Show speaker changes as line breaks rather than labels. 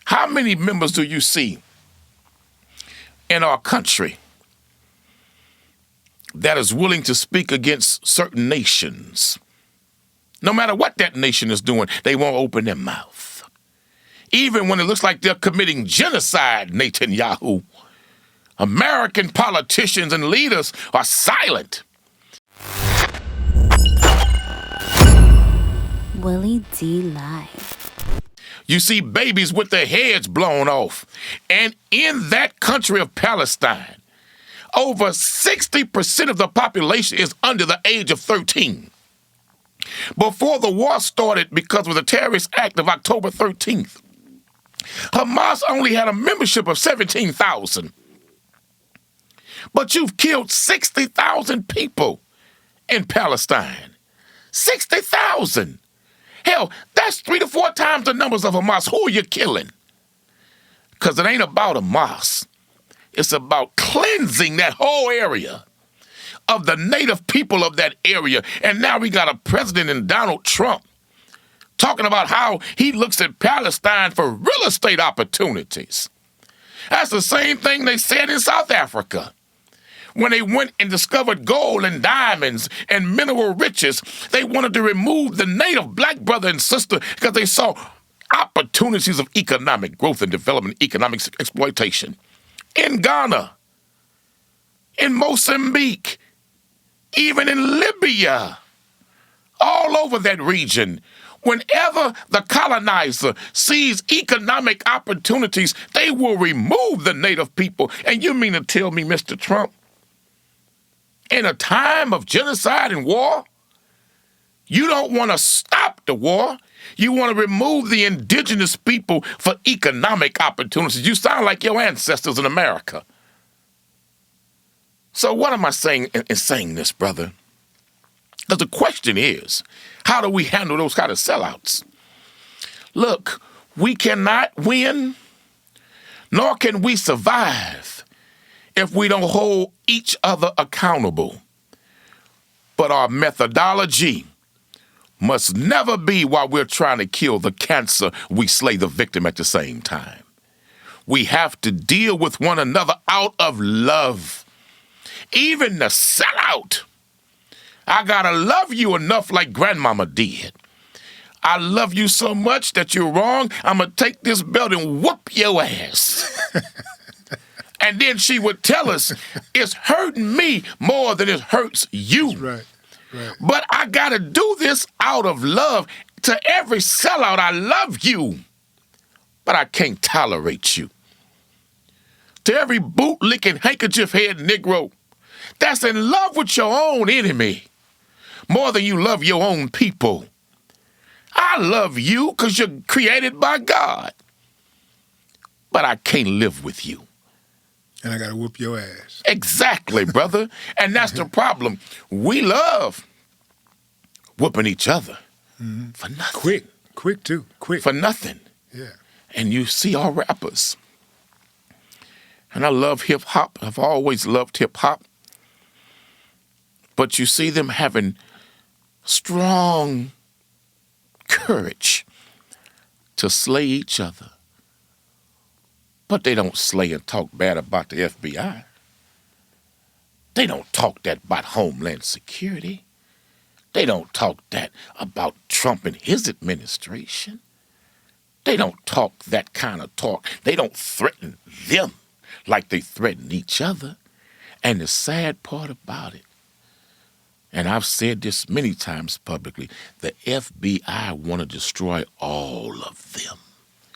How many members do you see in our country that is willing to speak against certain nations? No matter what that nation is doing, they won't open their mouth. Even when it looks like they're committing genocide, Netanyahu, American politicians and leaders are silent.
Willie D. Live.
You see babies with their heads blown off. And in that country of Palestine, over 60% of the population is under the age of 13. Before the war started, because of the terrorist act of October 13th, Hamas only had a membership of 17,000. But you've killed 60,000 people in Palestine. 60,000. Hell, that's 3 to 4 times the numbers of Hamas. Who are you killing? Because it ain't about Hamas. It's about cleansing that whole area of the native people of that area. And now we got a president in Donald Trump talking about how he looks at Palestine for real estate opportunities. That's the same thing they said in South Africa. When they went and discovered gold and diamonds and mineral riches, they wanted to remove the native black brother and sister because they saw opportunities of economic growth and development, economic exploitation. In Ghana, in Mozambique, even in Libya, all over that region, whenever the colonizer sees economic opportunities, they will remove the native people. And you mean to tell me, Mr. Trump, in a time of genocide and war, you don't want to stop the war. You want to remove the indigenous people for economic opportunities. You sound like your ancestors in America. So what am I saying in saying this, brother? Because the question is, how do we handle those kind of sellouts? Look, we cannot win, nor can we survive if we don't hold each other accountable. But our methodology must never be, while we're trying to kill the cancer, we slay the victim at the same time. We have to deal with one another out of love. Even the sellout. I gotta love you enough like grandmama did. I love you so much that you're wrong, I'm gonna take this belt and whoop your ass. And then she would tell us, it's hurting me more than it hurts you.
That's right. Right.
But I got to do this out of love. To every sellout, I love you, but I can't tolerate you. To every boot-licking, handkerchief-head Negro that's in love with your own enemy more than you love your own people. I love you because you're created by God, but I can't live with you.
And I got to whoop your ass.
Exactly, brother. And that's the problem. We love whooping each other for nothing.
Quick too, quick.
For nothing.
Yeah.
And you see our rappers. And I love hip-hop. I've always loved hip-hop. But you see them having strong courage to slay each other. But they don't slay and talk bad about the FBI. They don't talk that about Homeland Security. They don't talk that about Trump and his administration. They don't talk that kind of talk. They don't threaten them like they threaten each other. And the sad part about it, and I've said this many times publicly, the FBI want to destroy all of them.